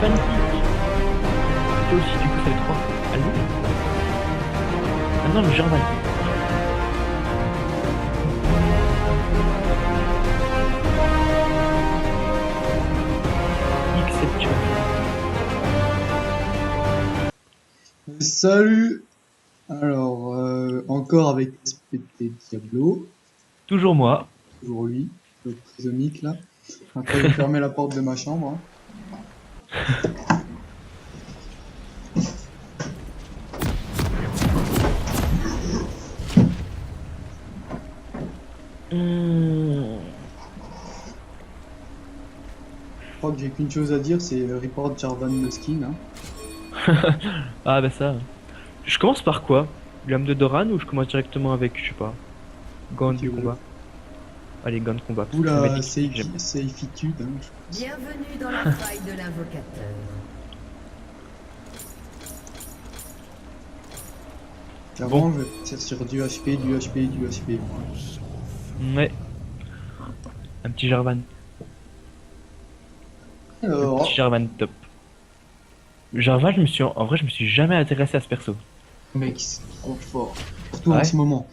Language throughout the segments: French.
Magnifique. Toi aussi, du coup, ça fait 3. Allez. Maintenant, le Jarvan. Exception. Salut. Alors, encore avec SPT Diablo, Toujours moi. toujours lui, le prisonique là. Après, j'ai fermé la porte de ma chambre. Je crois que j'ai qu'une chose à dire, c'est report Jarvan de skin. Ah, bah ça. Je commence par quoi? L'âme de Doran ou je commence directement avec, je sais pas, gants Si tu de veux. combat? Allez, gants de combat. Parce que Oula, chromatique, j'aime bien. safitude. Bienvenue dans la faille de l'invocateur. Clairement, je vais partir sur du HP, du HP, du HP. Ouais. Un petit Jarvan. Un Alors, petit Jarvan top. Jarvan, en vrai, je me suis jamais intéressé à ce perso. mec, c'est trop fort. Surtout Ouais. en ce moment.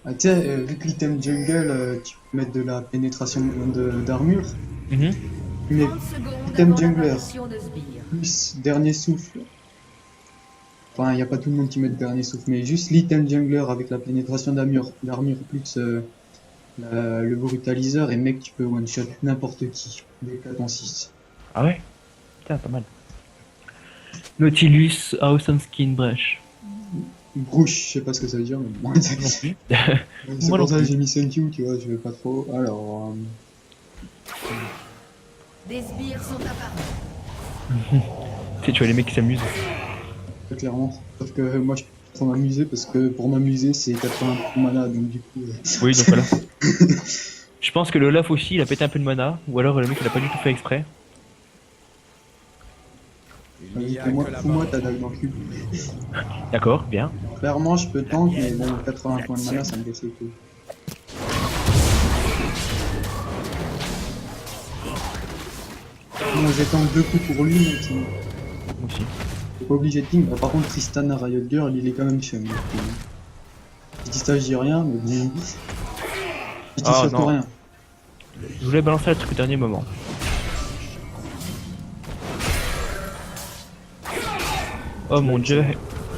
Ah, tu sais, vu que l'item jungle, tu peux mettre de la pénétration d'armure. Mhm. Mais 30 secondes item avant jungler. l'apparition de Sbire. Plus dernier souffle. Enfin, il n'y a pas tout le monde qui met le dernier souffle, mais juste l'item jungler avec la pénétration d'armure plus le brutaliseur, et mec, tu peux one-shot n'importe qui. Des 4 en 6. Ah ouais? Putain, pas mal. Nautilus, Awesome Skin Brush. Brouche, je sais pas ce que ça veut dire, mais bon. Non plus. C'est Moi non pour ça que plus. j'ai mis Sunkyu, tu vois, je vais pas trop. Alors, Des sbires sont apparus. Tu sais, tu vois les mecs qui s'amusent. clairement. Sauf que moi, je peux pas trop m'amuser parce que pour m'amuser, c'est 80 mana, donc du coup. Oui, donc voilà. Je pense que le Olaf aussi, il a pété un peu de mana. Ou alors le mec, il a pas du tout fait exprès. Fous-moi ta dague dans le cul. D'accord, bien. Clairement, je peux tank, mais bon, 80 points de mana, ça me baisse le coup. Moi, j'ai tank 2 coups pour lui, mais sinon, Moi aussi. t'es pas obligé de ping. Bah, par contre, Tristan à Riot Girl, il est quand même chum. Je dis ça, je dis rien, mais bon. Je dis Ah, surtout non. rien. Je voulais balancer le truc au dernier moment. Oh mon dieu,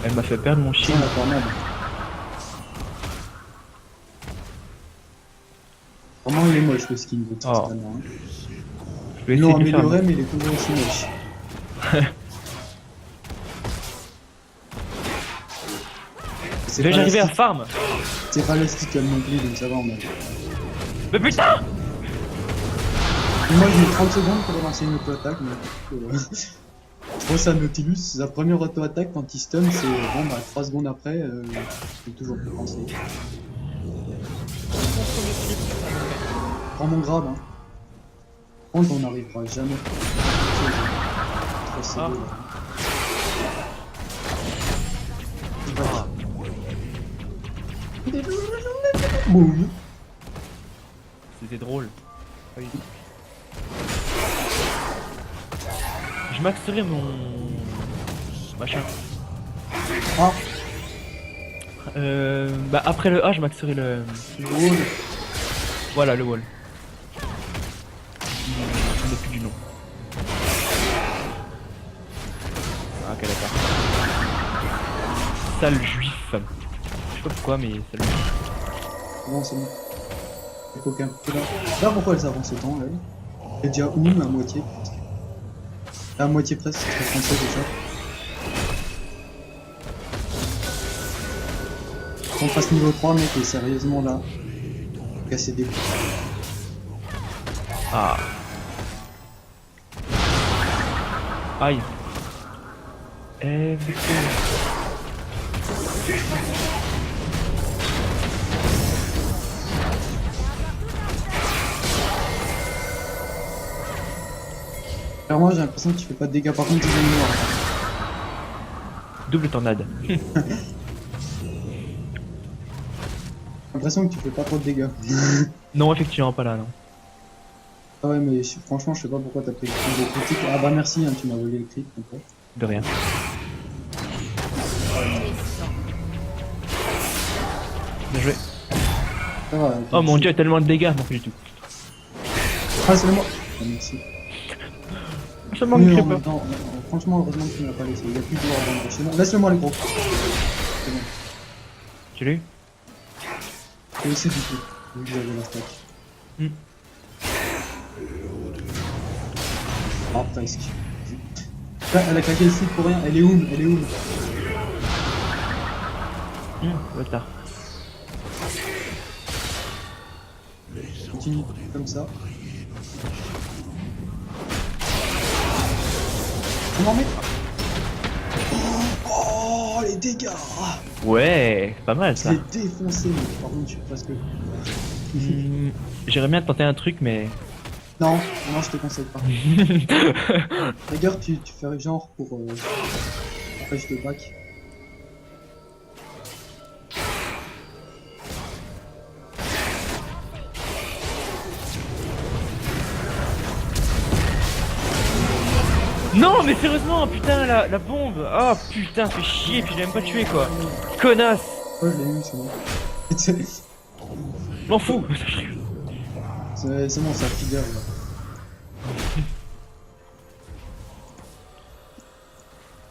elle m'a fait perdre mon Tiens, shield. la tornade. Vraiment, il est moche le skin de Tristan. Oh. Hein. Je vais Ils essayer l'ont de lui faire amélioré, un- mais il est toujours aussi moche. C'est Déjà pas arrivé à la farm. C'est pas la stickle non plus, donc ça va en mode. Mais putain. Moi j'ai mis 30 secondes pour lancer une auto-attaque, mais bon, ça Nautilus, sa première auto-attaque quand il stun, c'est bon, bah 3 secondes après, il est toujours plus lancé. Prends mon grave, hein. Par contre, on n'arrivera jamais. Trop serré, là. Ah. Boum. C'était drôle. Oui. Je maxerai mon machin. Ah, Bah après le A, je maxerai le. drôle. Voilà le wall. Je n'ai plus du nom. Ah, ok, d'accord. Sale juif. Je sais pas pourquoi, mais sale juif. Bon, c'est bon. Il faut qu'un peu là. Là, pourquoi elle s'avance autant, là? Elle est déjà où, à moitié presque. À moitié presque, c'est très français déjà. On passe niveau 3, mec, et sérieusement là. Casser des coups. Ah. Aïe. Eh, Victor. Clairement, j'ai l'impression que tu fais pas de dégâts, par contre, tu viens de mort. Double tornade. J'ai l'impression que tu fais pas trop de dégâts. Non, effectivement, pas là, non. Ah ouais, mais franchement, je sais pas pourquoi t'as pris le crit de critique. Ah bah merci, hein, tu m'as volé le crit, mon pote. De rien. Bien joué. Ça va, Oh mon dieu, tellement de dégâts, non, pas du tout. Ah, c'est moi. Ah, merci. Je m'en Mais en pas. même temps, franchement, heureusement que tu m'as pas laissé. Il y a plus de joueurs dans le chez moi. Laisse-le-moi, le gros. C'est bon. Tu l'as eu? J'ai aussi du coup, vu que j'avais la stack. Hmm. Ah, presque. Ah, elle a claqué le foot pour rien. Elle est où? Elle est où? Bâtard. Continue comme ça. Comment mettre? Oh, les dégâts! Ah, Ouais, c'est pas mal je ça. l'ai défoncé, mais par contre, je suis presque. J'aimerais bien tenter un truc, mais. Non, non, je te conseille pas. D'ailleurs, tu fais genre pour. Après, je te back. Non, mais sérieusement, putain, la bombe. Oh putain, fais chier, puis je l'ai même pas tué quoi. Connasse. Oh, je l'ai eu, c'est bon. M'en fous. C'est bon, ça figure là.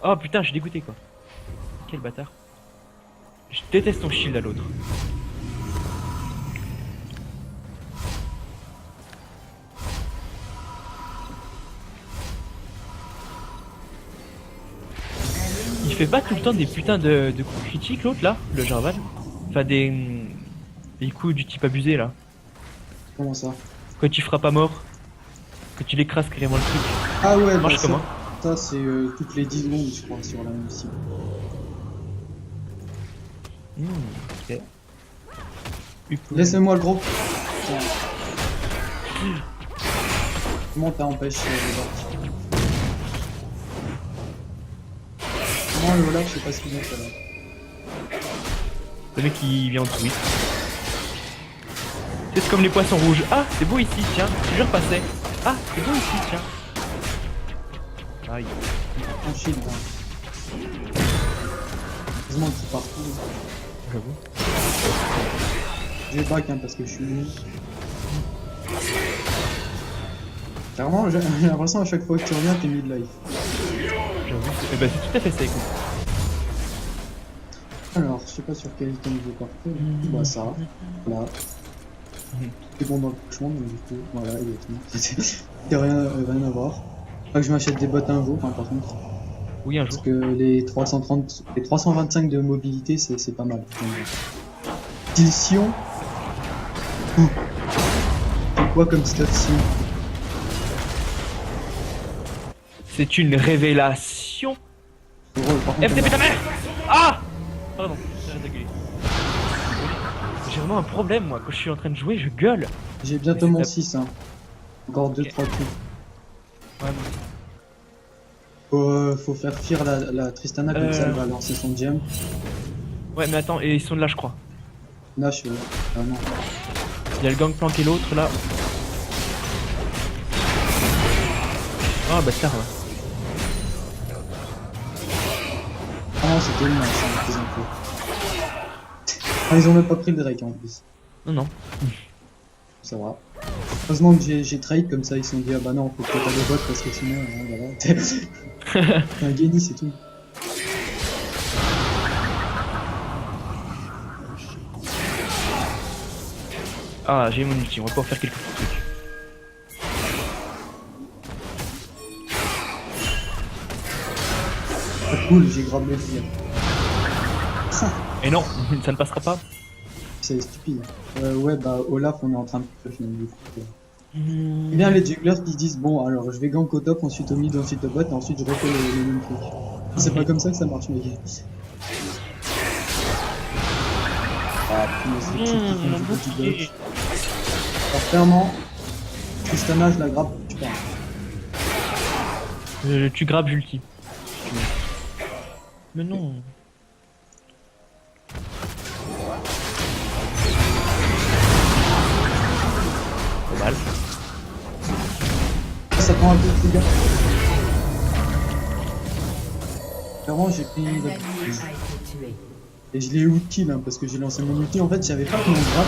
Oh putain, je suis dégoûté quoi. Quel bâtard. Je déteste ton shield à l'autre. Il fait pas tout le temps des putains de coups critiques l'autre là, le Jarvan. Enfin des coups du type abusé là. Comment ça? Quand tu frappes à mort. Que tu l'écrases carrément le truc. Ah ouais, Ça marche bah, comment? ça c'est toutes les 10 secondes, je crois, sur la même cible. Ok. Laissez-moi le gros. Tiens. Comment t'as empêché le Olaf? Comment le Olaf, je sais pas ce qu'il fait là. Le mec il vient en dessous. C'est comme les poissons rouges. Ah, c'est beau ici, tiens. Je jure passais. Ah, c'est beau ici, tiens. Aïe. Un shield, hein. Heureusement qu'il part tout. J'avoue. Je vais back hein, parce que je suis nul. Clairement, j'ai l'impression à chaque fois que tu reviens, t'es mid-life. J'avoue. Eh ben, c'est tout à fait ça, écoute. Alors, je sais pas sur quel item je vais partir. Bah, ça. Là. C'est bon dans le couchement, donc du coup, voilà, exactement. Il y a rien à voir. Pas que je m'achète des bottes un jour, hein, par contre. Oui, un Parce jour. que les 330, les 325 de mobilité, c'est pas mal. Style Sion. C'est quoi comme stat Sion? C'est une révélation. Drôle, par contre, FTP ta mère. Ah. Pardon, j'arrête de gueuler. J'ai vraiment un problème, moi. Quand je suis en train de jouer, je gueule. j'ai bientôt Mais mon c'est 6. Hein. Encore 2-3 coups. Ouais, bon. Faut faire fuir la Tristana comme ça elle va lancer son gem. Ouais, mais attends, et ils sont là, je crois. Nash, ah non. Il y a le gangplank et l'autre là. Ah, bâtard, ouais. Ah non, c'était une Nash, hein, les infos. Ah, ils ont même pas pris le Drake en plus. Non, non. Ça va. Heureusement que j'ai trade comme ça, ils se sont dit ah bah non, faut que t'as des bots parce que sinon, voilà. T'es un Genny, c'est tout. Ah, j'ai mon ulti, on va pouvoir faire quelques petits trucs. Ah, cool, j'ai grave le tir. Et non, ça ne passera pas. C'est stupide. Ouais, bah Olaf, on est en train de push du coup. Eh bien, les junglers qui se disent bon, alors je vais gank au top, ensuite au mid, ensuite au bot, et ensuite je refais le même truc. C'est pas comme ça que ça marche, mec. Ah, putain, c'est qui font du bot. Alors, clairement, Tristana, je la grappe, tu pars. Tu grappes Julti. Mais non. Pas mal. ça prend un peu de dégâts. Clairement, j'ai pris Un une allié a été tué. et je l'ai ulti hein, parce que j'ai lancé mon ulti. En fait, j'avais pas que mon grab.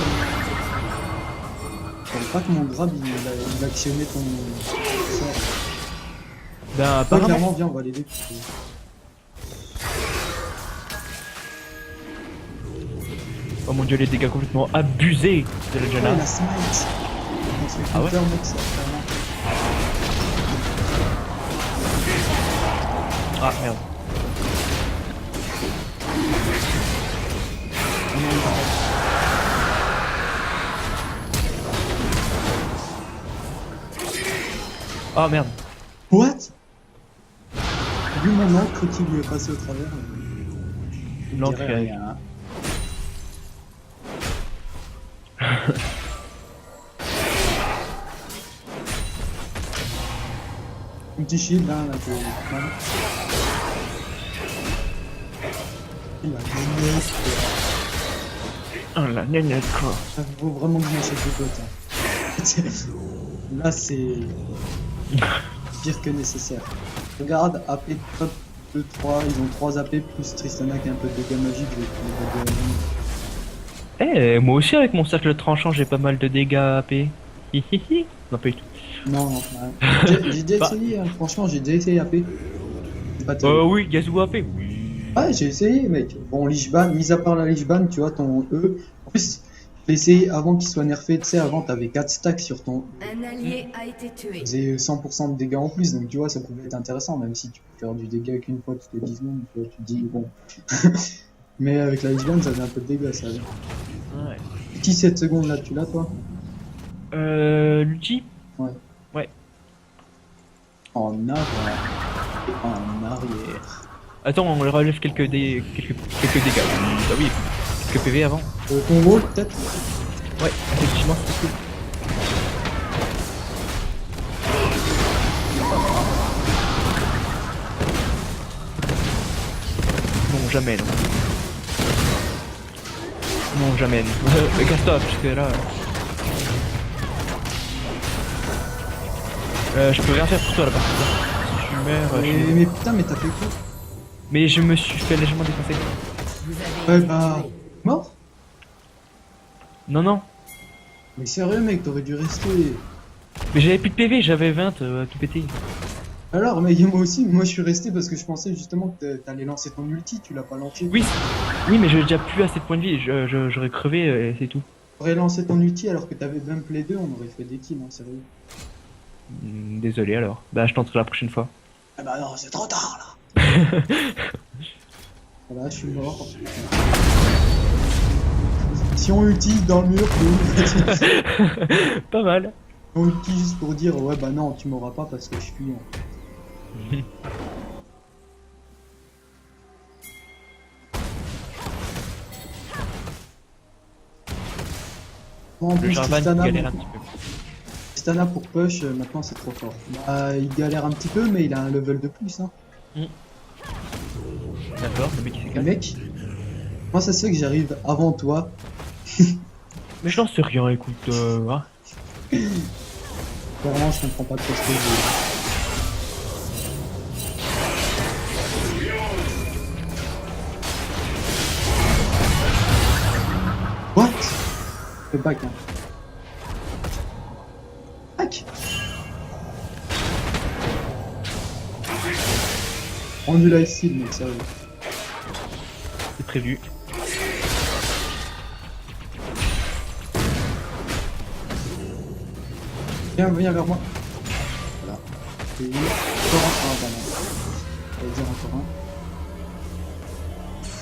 J'avais pas que mon grab il actionnait ton sort. Ben, Ouais, apparemment. clairement, viens, on va l'aider. Oh mon dieu, les dégâts complètement abusés de la Ouais, Janna. la smite. On se fait Ah ouais counter, mec, ça, clairement. Ah merde. Ah merde. What? Vu mon encre qui lui est passé au travers. Il me L'encre, dirait elle- rien. Un petit shield là, un peu mal. Il a gagné. Oh la nénette quoi. Ça vaut vraiment que je m'achète des bottes. Hein. Là, c'est pire que nécessaire. Regarde, AP top 2-3, ils ont 3 AP plus Tristana qui a un peu de dégâts magiques. Eh, moi aussi avec mon cercle tranchant, j'ai pas mal de dégâts AP. Hihihi. Non, pas du tout. Non, non, j'ai déjà Bah. essayé, hein. Franchement, j'ai déjà essayé AP. C'est pas terrible. Oui, Yasuo AP. Oui. Ouais, j'ai essayé, mec. Bon, Lich Ban, mis à part la Lich Ban, tu vois, ton E. En plus, j'ai essayé avant qu'il soit nerfé, tu sais, avant, t'avais 4 stacks sur ton E. Un allié a été tué. Ça faisait 100% de dégâts en plus, donc tu vois, ça pouvait être intéressant, même si tu peux faire du dégât qu'une fois toutes les 10 secondes, tu vois, tu te dis, bon. Mais avec la Lich Ban, ça faisait un peu de dégâts, ça allait. Ouais. Petit 7 secondes là, tu l'as, toi? Luigi. En avant et en arrière. Attends, on relève quelques dégâts. Bah oui, quelques PV avant. Ton wall, peut-être? Ouais, effectivement, c'est cool. Non, jamais, non. Non, jamais. Casse-toi, parce que là... je peux rien faire pour toi, là, par contre. Si tu meurs... Mais putain, mais t'as fait quoi? Mais je me suis fait légèrement défoncer. Vous avez Ouais, été bah. tué. Mort? Non, non. Mais sérieux, mec, t'aurais dû rester. Mais j'avais plus de PV, j'avais 20, tout pété. Alors, mais moi aussi, moi je suis resté parce que je pensais justement que t'allais lancer ton ulti, tu l'as pas lancé. Oui, oui, mais j'ai déjà plus assez de points de vie, j'aurais crevé et c'est tout. T'aurais lancé ton ulti alors que t'avais bump les deux, on aurait fait des kills, hein, sérieux. Désolé alors. Bah je tenterai la prochaine fois. Ah bah non, c'est trop tard là. Voilà, je suis mort. Si on ulti dans le mur, Pas mal. on ulti juste pour dire ouais bah non, tu m'auras pas parce que je suis. En Le plus, Jarvan galère un petit peu. Tristana pour push, maintenant c'est trop fort. Bah, il galère un petit peu, mais il a un level de plus. Hein. D'accord, le mec il Le s'éclate. mec, moi ça se fait que j'arrive avant toi. Mais je n'en sais rien, écoute. Hein. Vraiment, je comprends pas trop ce que je veux. What? Le back, hein. Back? On du life steal, mec, sérieux. C'est prévu. Viens vers moi. Voilà. Et encore un, bah non. J'allais dire encore un.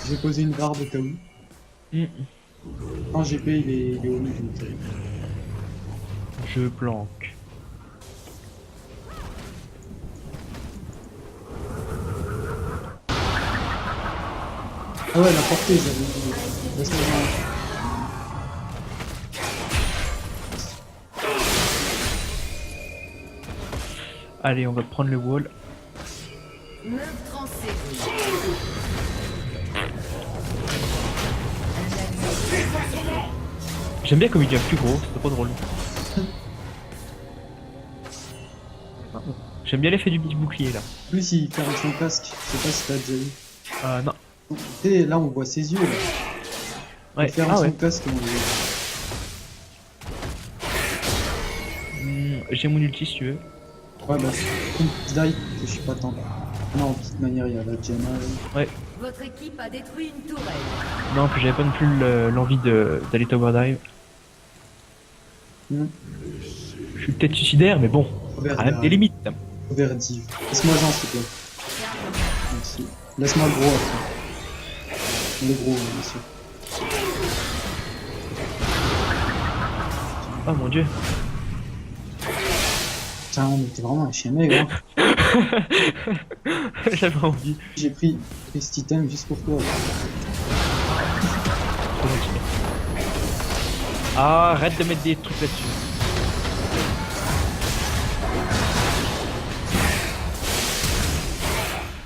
J'ai posé une barre de cas où. Non, GP il est au milieu. Je planque. Ah ouais, la portée, j'avais dit. Laisse-moi. Allez, on va prendre le wall. Meurtre en série. Un allié. J'aime bien comme il devient plus gros, c'est trop drôle. J'aime bien l'effet du petit bouclier là. En plus, il ferme son casque. Je sais pas si t'as déjà vu. Non. Tu sais, là, on voit ses yeux. Là. Ouais. Il ferme Ah son ouais. casque. On le voit. J'ai mon ulti si tu veux. Ouais, bah, c'est une petite die que je suis pas tant. Non, de toute manière, il y a la Jenna. Là. Votre équipe a détruit une tourelle. Non, en plus j'avais pas non plus l'envie d'aller tower dive. Hmm. Je suis peut-être suicidaire, mais bon, Robert, quand même des limites. Robert Div. Laisse-moi Jean, s'il te plaît. Merci. Laisse-moi le gros après. Le gros, bien sûr. Oh mon dieu. Putain, mais t'es vraiment un chien maigre. Hein. J'avais envie. J'ai pris cet item juste pour toi. Trop gentil. Ah, arrête de mettre des trucs là-dessus.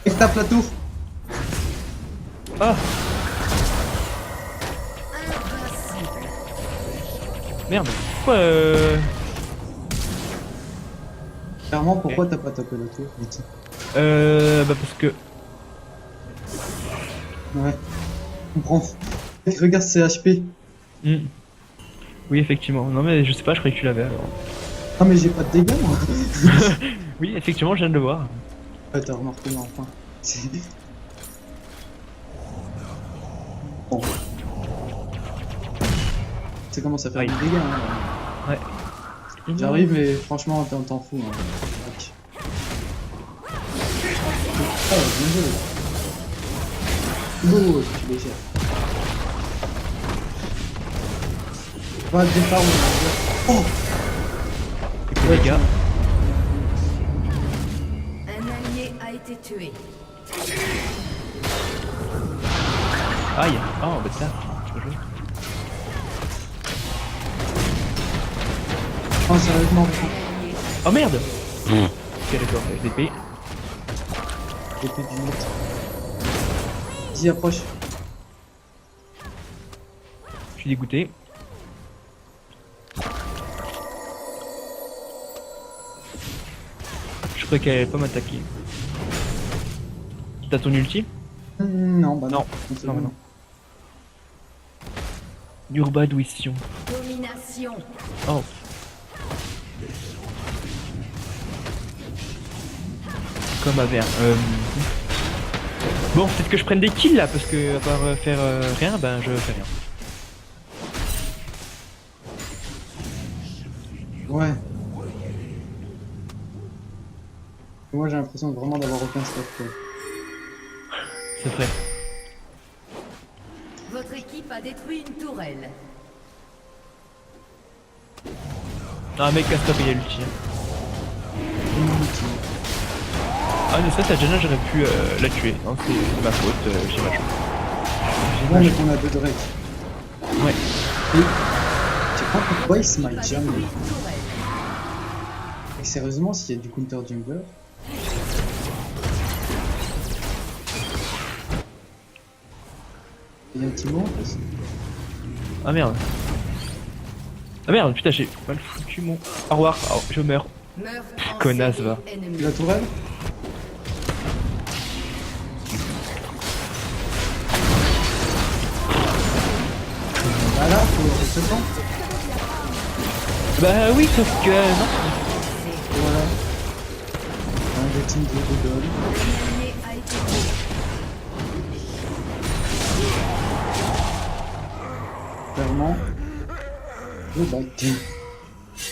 Et tape la tour. Ah, Invincible. merde. Pourquoi Clairement, pourquoi t'as pas tapé la tour, Viti? Bah parce que... Ouais. Je comprends. Regarde ses HP. Hmm. Oui, effectivement. Non mais je sais pas, je croyais que tu l'avais alors. Ah, mais j'ai pas de dégâts, moi. Oui, effectivement, je viens de le voir. Ouais, t'as remarqué, mais enfin. Bon. Ça commence à faire Aïe. des dégâts, hein. Ouais. J'arrive, mais franchement, t'en fous. Hein. Ok. Ah, bien joué. Oh, tu les gères. Va, départ, on va dire. Oh! Les gars. Un allié a été tué. Aïe. Oh, bah ça. Je peux jouer. Oh, sérieusement, Oh merde. Ok, d'accord, FDP. j'ai fait du net. Vas-y, approche. Je suis dégoûté. Je croyais qu'elle allait pas m'attaquer. T'as ton ulti? Non, bah non. Non, non. Urbadouition. Domination. Oh. Comme à verre. Bon, peut-être que je prenne des kills là, parce que à part faire rien, ben je fais rien. Ouais. Moi, j'ai l'impression vraiment d'avoir aucun stuff, quoi. C'est vrai. Votre équipe a détruit une tourelle. Ah, mec, casse-toi, il y a l'ulti. Hein. Ah, mais ça, Jenna, j'aurais pu la tuer. Non, c'est ma faute, j'ai ma chance. Bon, mais qu'on a deux Drake. Ouais. Et je sais pas pourquoi il smite A jamais. détruit une tourelle. Et sérieusement, s'il y a du counter jungler. Il y a un petit mot en plus. Ah merde. Ah merde, putain, j'ai mal foutu mon. Au revoir, oh, je meurs. Meurtre en Connasse, série va. ennemie. La tourelle. Ah là, faut se temps. Bah oui, sauf que. Non. Voilà. Un des teams de Google. Un allié a été tué. Clairement. Le back.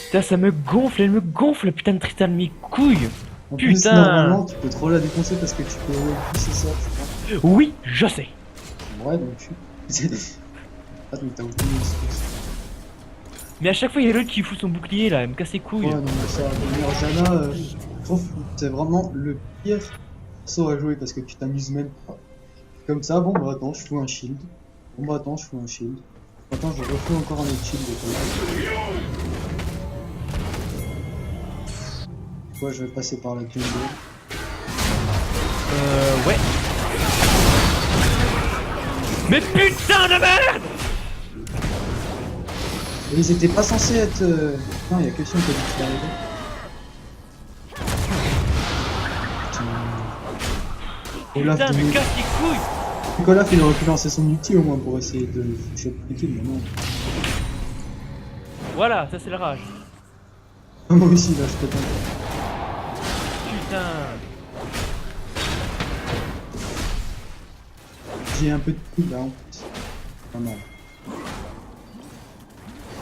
Putain, ça me gonfle, elle me gonfle, putain de Tristan de mes couilles. En plus, Putain. normalement, tu peux trop la défoncer parce que tu peux pousser ça, je crois. Oui, je sais. Ouais, donc tu. Ah, mais t'as oublié ce truc. Mais à chaque fois, il y a l'autre qui fout son bouclier là, elle me casse les couilles. Ouais, non, mais ça, Morgana, je trouve que c'est vraiment le pire perso à jouer parce que tu t'amuses même pas. Comme ça, bon, bah attends, je fous un shield. Bon, bah attends, je fous un shield. Attends, je refous encore un autre shield. Ouais, je vais passer par la jungle. Ouais. Mais putain de merde! Et ils étaient pas censés être. Non, il y a que si on peut dire Olaf, Putain, mais de... casse les couilles! Olaf, il aurait pu lancer son ulti au moins pour essayer de choper le kill, mais non. Voilà, ça c'est la rage. Moi aussi, là, je peux pas. Putain! J'ai un peu de kill là en plus. Pas mal.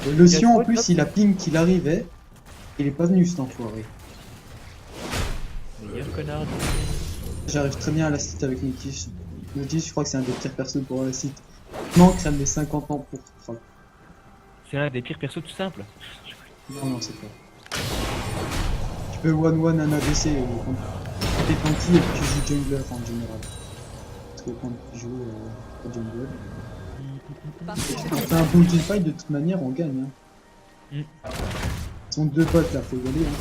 Et le Sion en plus, il a ping qu'il arrivait. Il est pas venu cet enfoiré. Meilleur connard. J'arrive très bien à la cite avec Niki. Niki, je crois que c'est un des pires persos pour la cite. Non, ça met 50 ans pour frapper. C'est l'un des pires persos tout simple. Non, non, c'est pas. Tu peux one-one un ADC quand t'es tanky et que tu joues jungler en général. Parce que quand tu joues au jungle, quand on fait un bon teamfight, de toute manière, on gagne. Hein. Mm. Ils sont deux potes là, faut y aller. Hein.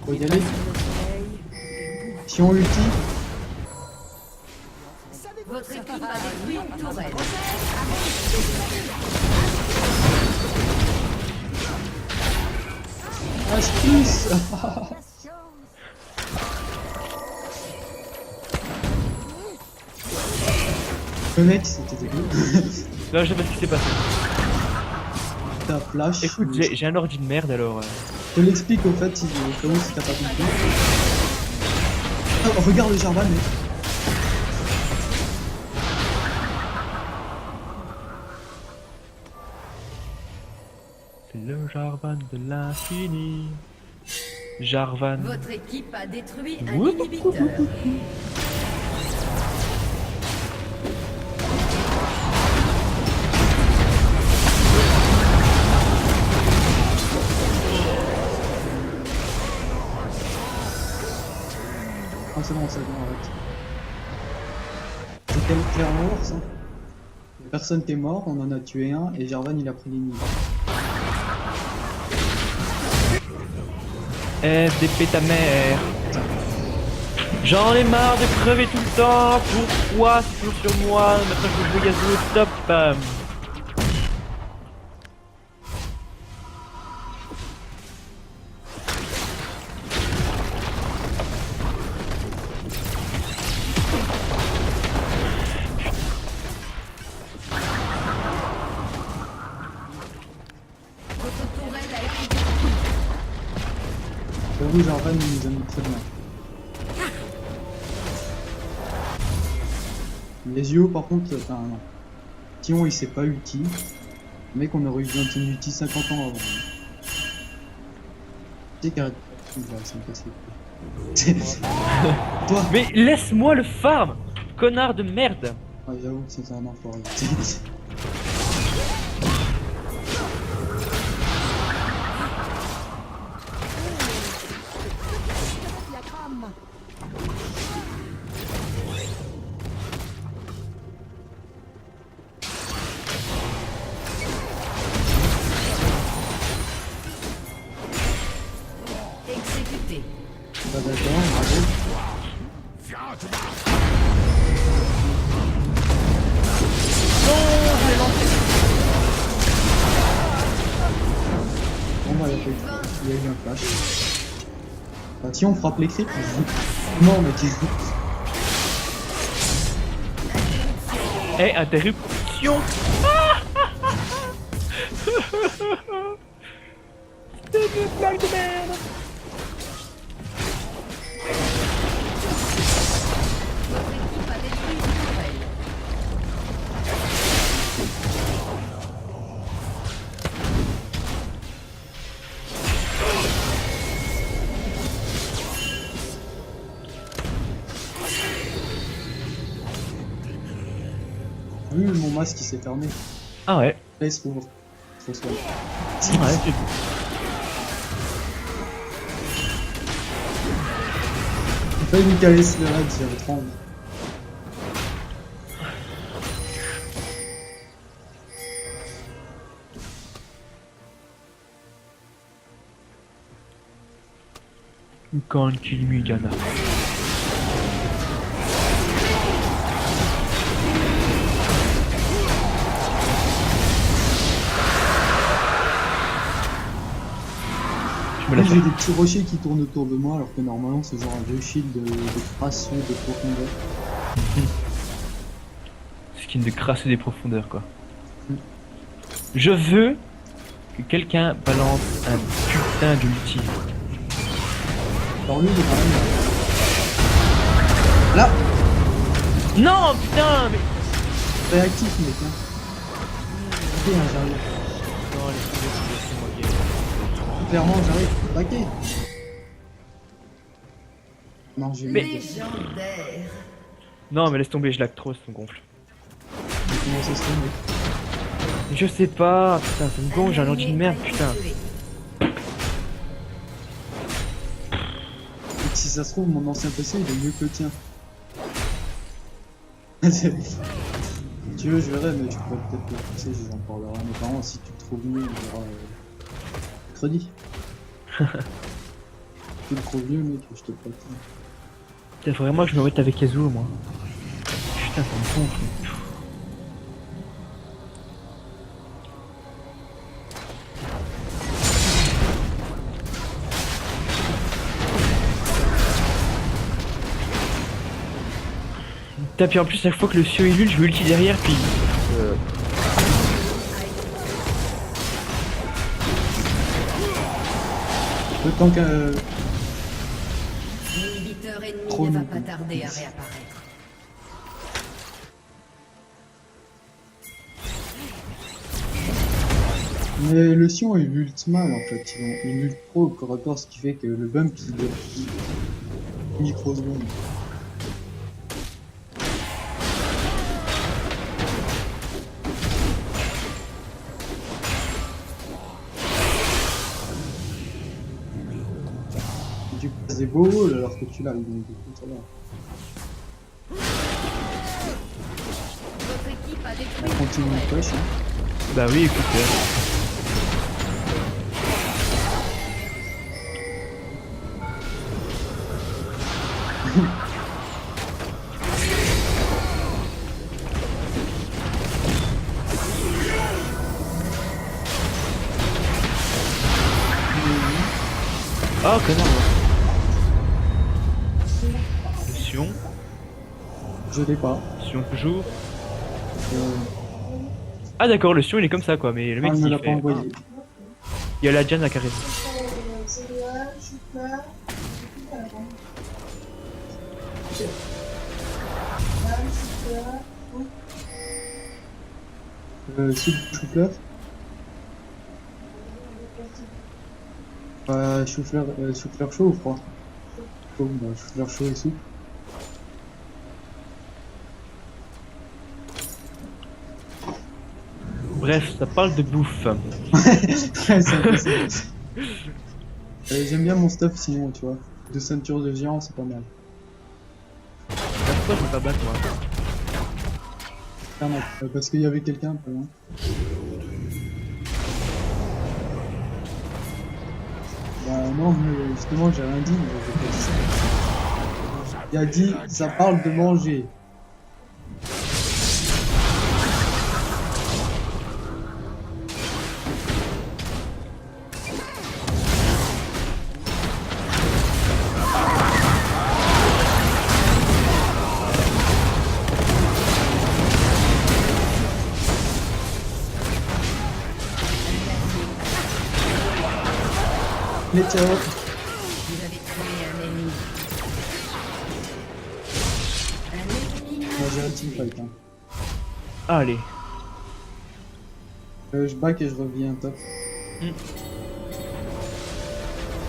Faut y aller. Si on ulti, Votre équipe a détruit une tourelle. astuce. Le mec, c'était dégueu. Là, je sais pas ce qui s'est passé. T'as flash. Écoute, j'ai un ordi de merde alors. Je te l'explique au fait, si, comment si t'as pas compris. Oh, regarde le Jarvan, mec. C'est le Jarvan de l'infini. Jarvan. Votre équipe a détruit un Ouh. inhibiteur. Ah, c'est bon, arrête. C'était clairement ours, hein. Personne t'est mort, on en a tué un, et Jarvan il a pris l'ennemi. FDP ta mère. J'en ai marre de crever tout le temps. Pourquoi c'est toujours sur moi? Maintenant je veux Yasuo au top. Votre tourelle a été détruite. J'avoue, Jarvan il nous a mis très bien. Les yeux par contre, enfin non. Tion il s'est pas ulti. Le mec on aurait eu besoin d'une ulti 50 ans avant. Tu sais qu'arrête. Ça me casse les couilles. Toi. Mais laisse-moi le farm, connard de merde. Ouais, j'avoue que c'est un enfoiré. Exécuté. Pas d'accord, bravo. Bon bah il y a eu un flash. Bah, si on frappe les creeps, non mec. Eh, interruption. C'est une blague de merde. Votre équipe a détruit une tourelle. Vu mon masque qui s'est fermé. Ah ouais. Là il se rouvre. Trop soin. Ouais, c'est J'ai pas eu caler le raid, j'avais trop envie. Can't kill me, Diana. me la J'ai faire. des petits rochers qui tournent autour de moi alors que normalement c'est genre un vieux shield de crasse ou de profondeur. Skin de crasse des profondeurs, quoi. Mm. Je veux que quelqu'un balance un putain d'ulti. Alors lui il est quand même là. Là, Non, putain, mais... réactif mec hein. Ok, hein, j'arrive. Non, laisse-moi guérir. Clairement j'arrive. Baquet. Non j'ai Mais- eu Légendaire. Non, mais laisse tomber, je lag trop, ça me gonfle. comment ça se fait mec. Je sais pas, putain, ça me gonfle, j'ai un ordi de merde, putain. Et si ça se trouve mon ancien PC il est mieux que le tien. Si tu veux je verrai mais je pourrais peut-être le passer, j'en parlerai à mes parents si tu le trouves mieux on verra mercredi. Si tu le trouves mieux mec je te prête. Putain, faut vraiment que je me mette avec Kazuo, moi. Putain, ça me gonfle. Putain, puis en plus, chaque fois que le Sio il ult, je veux ulti derrière, puis... Le temps qu'un... L'inhibiteur ennemi Trop ne va long. pas tarder à réapparaître. Mais le Sion il ult mal en fait, il ult pro au corps à corps, ce qui fait que le bump il dure microsecondes. Et tu passes des beaux rôles alors que tu l'as, donc du coup ça va. Votre équipe a détruit On une continue tourelle. de push hein. Bah oui, écoute... Oh, connard, moi. Le Sion, Je l'ai pas. Sion toujours. Euh, Ah d'accord, le Sion il est comme ça quoi, mais le mec il me il l'a fait... pas envoyé. Il y a la Diane à carré. Soupe chou-fleur. Chou-fleur chaud ou froid? Chaud, bah, chou-fleur chaud et soupe. Bref, ça parle de bouffe. Ouais, c'est un peu ça. J'aime bien mon stuff sinon, tu vois. De ceinture de géant, c'est pas mal. Pourquoi je peux pas battre moi? Clairement. Parce qu'il y avait quelqu'un pas loin. Bah non, mais justement j'ai rien dit, mais j'ai pas dit ça. Il a dit, ça parle de manger. Mais ciao. Vous avez tué un ennemi. Un ennemi Moi j'ai un teamfight. Hein. Allez. Je back et je reviens top. Mm.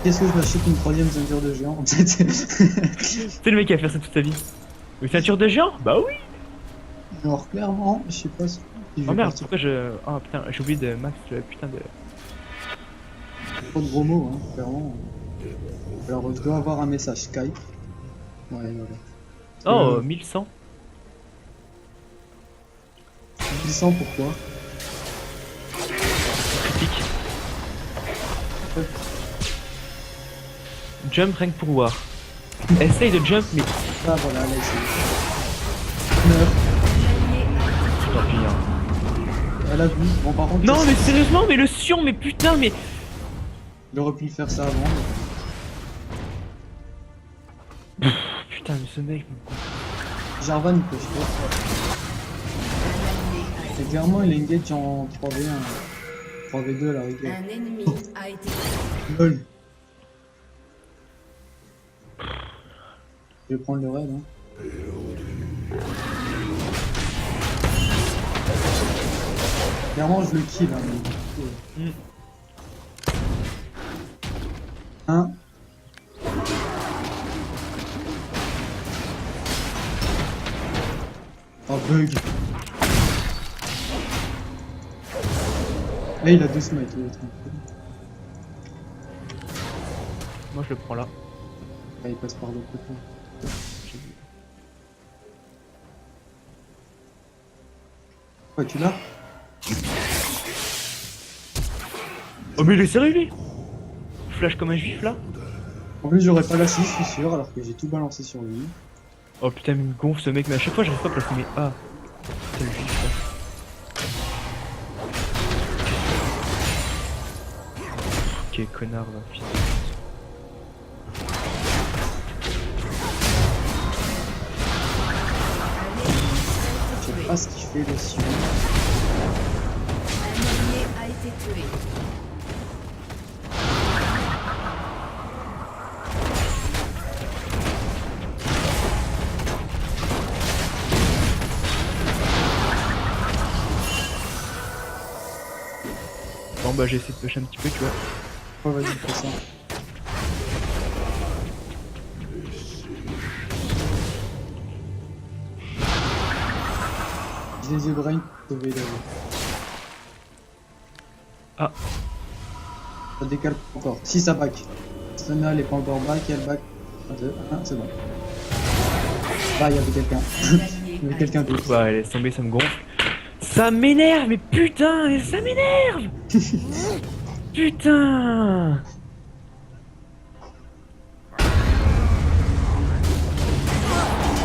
Qu'est-ce que je m'achète une troisième ceinture de géant? C'est le mec qui a fait ça toute sa vie. Une ceinture de géant? Bah oui. Alors clairement, je sais pas si je Oh vais merde, partir. pourquoi je... Oh putain, j'ai oublié de max le putain de... Pas de gros mots, hein, clairement. Alors je dois avoir un message Skype. Ouais, voilà. Oh, 1100. 1100 pourquoi? Critique. Jump rien que pour voir. Essaye de jump, mais... Ah voilà, là c'est 9. Tant pis, hein. Elle a vu. Bon par contre. Non mais sérieusement, mais le Sion, mais putain, mais... Il aurait pu le faire ça avant. Putain, mais ce mec. Jarvan, il peut pas. Et clairement, il engage en 3v1. 3v2 à la rigueur. Un ennemi a été tué. LOL. Je vais prendre le raid. Hein. Clairement, je le kill. Hein, mais... Hein. Oh, bug. Là, il a 2 smites, l'autre. Moi je le prends là. Là, il passe par l'autre côté. Ouais, tu l'as? Oh mais il est sérieux lui. Flash comme un juif là. En plus, j'aurais pas lâché, je suis sûr, alors que j'ai tout balancé sur lui. Oh putain, mais il me gonfle ce mec, mais à chaque fois j'arrive pas à placer mes A. C'est le juif là. Ok, connard là, putain. Je sais pas ce qu'il fait dessus. Un ennemi a été tué. Bon bah j'ai essayé de push un petit peu, tu vois. Oh, vas-y, fais ça. Je les ai brain pour sauver la Ah. Ça décale encore. Si ça back. Sona, elle est pas encore back, elle back. 1, 2, 1, c'est bon. Là, il y avait quelqu'un. Il y avait quelqu'un d'autre. Bah laisse tomber, ça me gonfle. Ça m'énerve, mais putain, mais ça m'énerve. Putain.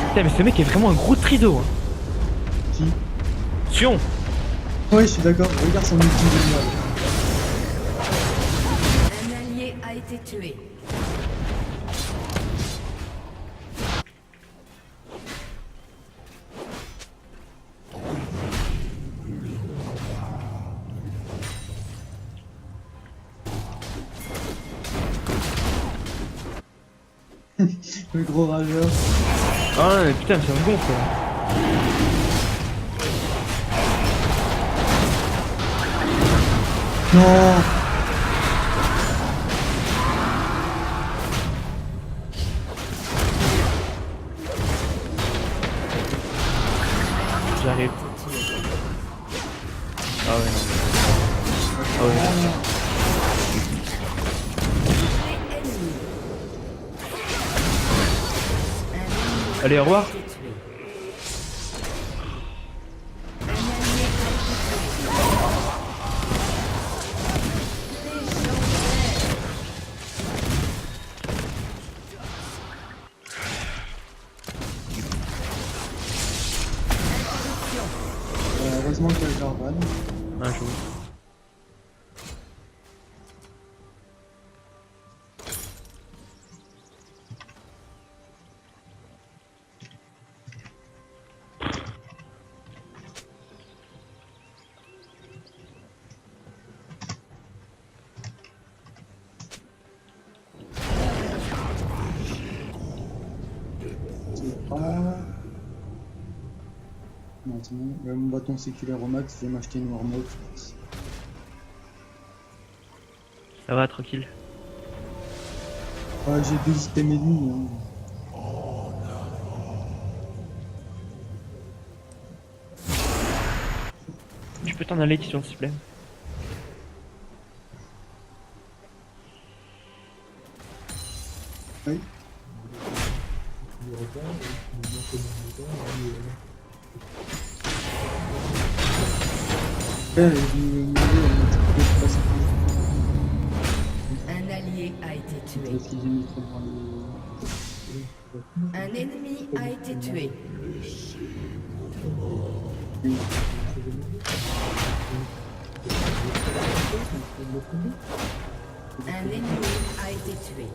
Putain, mais ce mec est vraiment un gros trido. Hein. Qui? Sion. Ouais, je suis d'accord. Regarde son ulti génial. Un allié a été tué. Le gros rageur. Ah mais putain, ça me gonfle. Là. Non. J'arrive. Ah ouais, non. Ah ouais. Allez, au revoir. Heureusement qu'il y a le Jarvan. Un jour. C'est pas... Non, c'est bon. Mon bâton séculaire au max, je vais m'acheter une Warmouth. Ça va, tranquille. Ah, j'ai 2 items ennemis. Hein. Tu peux t'en aller, Tition, s'il te plaît. Oui. Un allié a été tué. Un ennemi a été tué. Un ennemi a été tué.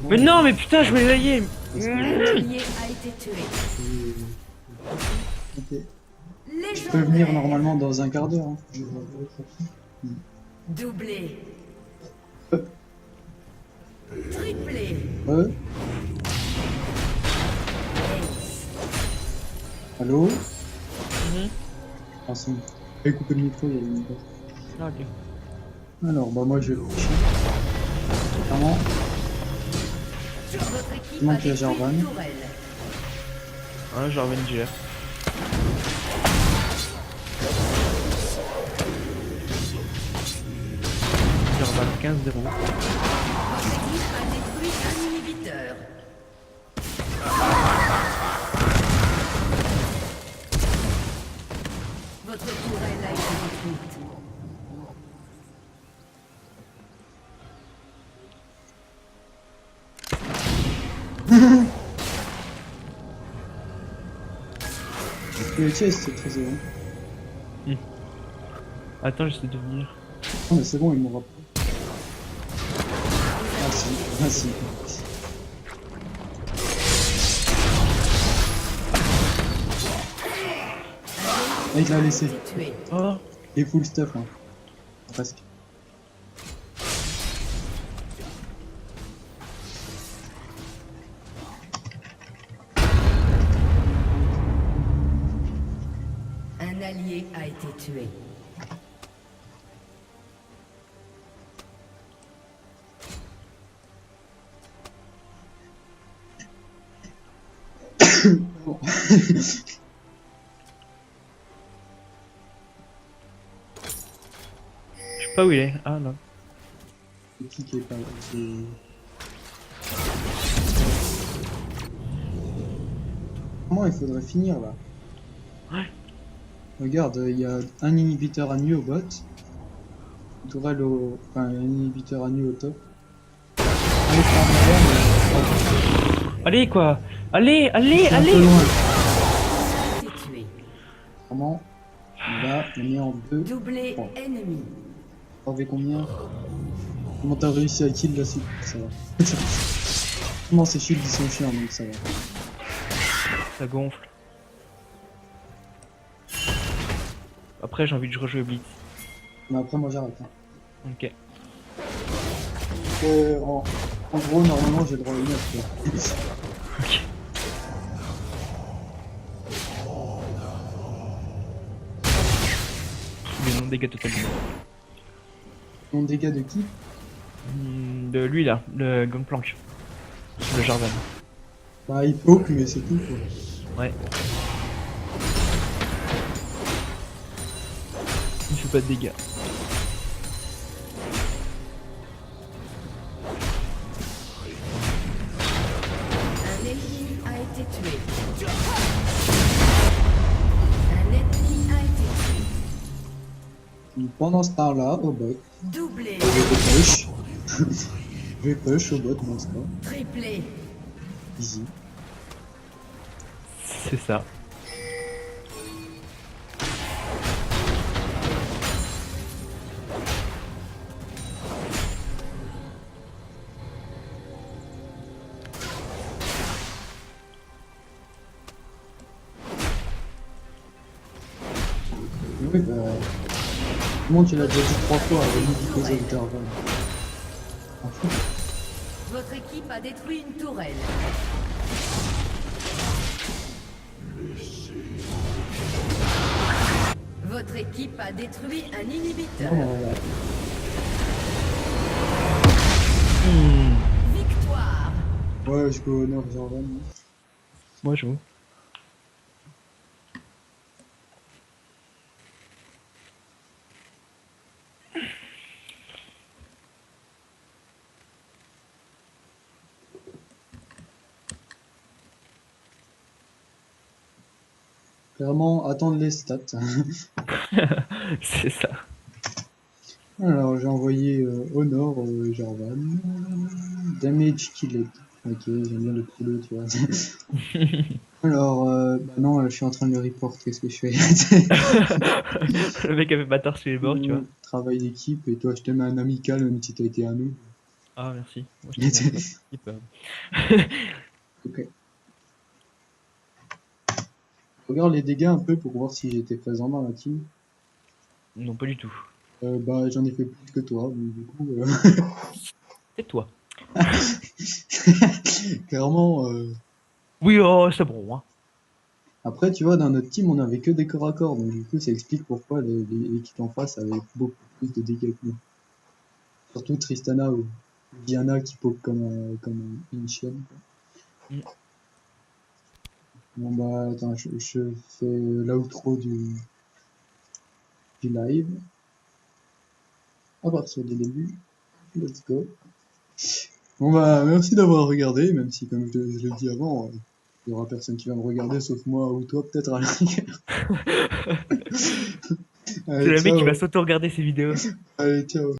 Mais non, mais putain, je voulais l'ailler. Parce que- Un allié a été tué. Ok. Je peux venir Légendaire. normalement dans un quart d'heure. Hein. Doublé. Euh. Triplé. Ouais. Ace. Allô? Mhm. Ah, son. J'ai coupé le micro, il y a le micro. Ah, ok. Alors, bah moi je vais coucher. Clairement, Votre équipe Comment a tu as, détruit Jarvan une tourelle. Hein, genre Avenger. Jarvan 15-0. Votre équipe a détruit un inhibiteur. Votre tourelle a été détruite. le chest c'est très bon. Attends, j'essaie de venir. Oh, mais c'est bon, il m'aura pas. Ah si, ah si. Ah, il l'a laissé. Tué. Oh, Et full stuff, hein. Presque. Un allié a été tué. Bon. je sais pas où il est. Ah non. Le kick est pas. c'est- Comment il faudrait finir là? Ouais. Regarde, il y a un inhibiteur à nu au bot. Une tourelle au. Enfin, un inhibiteur à nu au top. Allez, faire en arrière, mais- Allez quoi. Allez, allez, C'est un peu allez. loin. A été tué. Vraiment, là, on est en 2. Doublé Bon. ennemi. T'avais combien? Comment t'as réussi à kill là? Ça va. Comment ces shields ils sont chiants donc ça va. Ça gonfle. Après, j'ai envie de rejouer Blitz. Mais après, moi j'arrête. Hein. Ok. En gros, normalement j'ai le droit à une heure. Ok. Le nom de dégâts total. Mon dégât de qui? De lui là, le Gangplank. Le Jarvan. Bah, il poke, mais c'est tout quoi. Ouais. Il fait pas de dégâts. Un ennemi a été tué. Un ennemi a été tué. Pendant ce temps-là, au bot, Doublé. je vais push. Je vais push au bot dans ce cas. Triplé. Easy. C'est ça. Oui, bah. Comment tu l'as déjà dit 3 fois avec une cause de Jarvan. En fait, Votre équipe a détruit une tourelle. Votre équipe a détruit un inhibiteur. ouais. Victoire. Ouais, je peux honneur Jarvan. Moi je joue. Clairement, attendre les stats. C'est ça. Alors, j'ai envoyé Honor Jarvan. Damage killed. Ok, j'aime bien le poulet, tu vois. Alors, bah non, je suis en train de le report, qu'est-ce que je fais? Le mec avait bâtard sur les bords, tu vois. Travail d'équipe, et toi, je te mets un amical, même si t'as été un noob. Ah, merci. Moi, je t'aime bien, toi. Équipe. Ok. Regarde les dégâts un peu pour voir si j'étais présent dans la team. Non, pas du tout. Bah, j'en ai fait plus que toi, donc du coup, C'est toi. clairement, Oui, oh, c'est bon, hein. après, tu vois, dans notre team, on avait que des corps à corps, donc du coup, ça explique pourquoi l'équipe en face avait beaucoup plus de dégâts que nous. Surtout Tristana ou Diana qui poke comme une chienne. Mm. Bon bah, attends, je fais l'outro du live. À partir du début. Let's go. Bon bah, merci d'avoir regardé, même si, comme je l'ai dit avant, il y aura personne qui va me regarder, sauf moi ou toi, peut-être à la rigueur. C'est Allez, le mec qui va ciao. s'auto-regarder ses vidéos. Allez, ciao.